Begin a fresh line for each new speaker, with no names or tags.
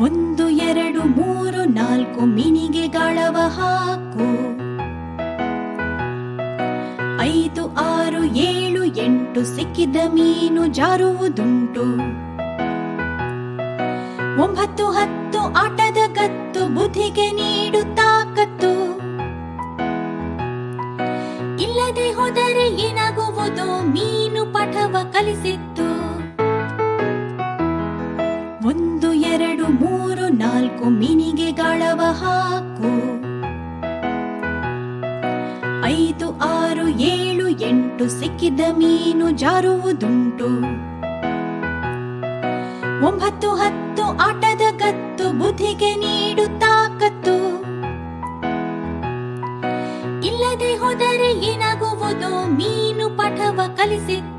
1 2 3 4 ಮೀನಿಗೆ ಗಾಳವ ಹಾಕು. 5 6 7 8 ಸಿಕ್ಕಿದ ಮೀನು ಜಾರುವುದುಂಟು. 9 10 ಆಟದ ಕತ್ತು ಬುದ್ಧಿಗೆ ನೀಡು ತಾಕತ್ತು. ಇಲ್ಲದೆ ಹೋದರೆ ಏನಾಗುವುದು ಮೀನು ಪಾಠವ ಕಲಿಸಿತ್ತು. 1 2 3 4 ಮೀನಿಗೆ ಗಾಳವ ಹಾಕು. 5 6 7 8 ಸಿಕ್ಕಿದ ಮೀನು ಜಾರುವುದುಂಟು. 9 10 ಆಟದ ಕತ್ತು ಬುದ್ಧಿಗೆ ನೀಡು ತಾಕತ್ತು. ಇಲ್ಲದೆ ಹೋದರೆ ಏನಾಗುವುದು ಮೀನು ಪಾಠವ ಕಲಿಸಿತ್ತು.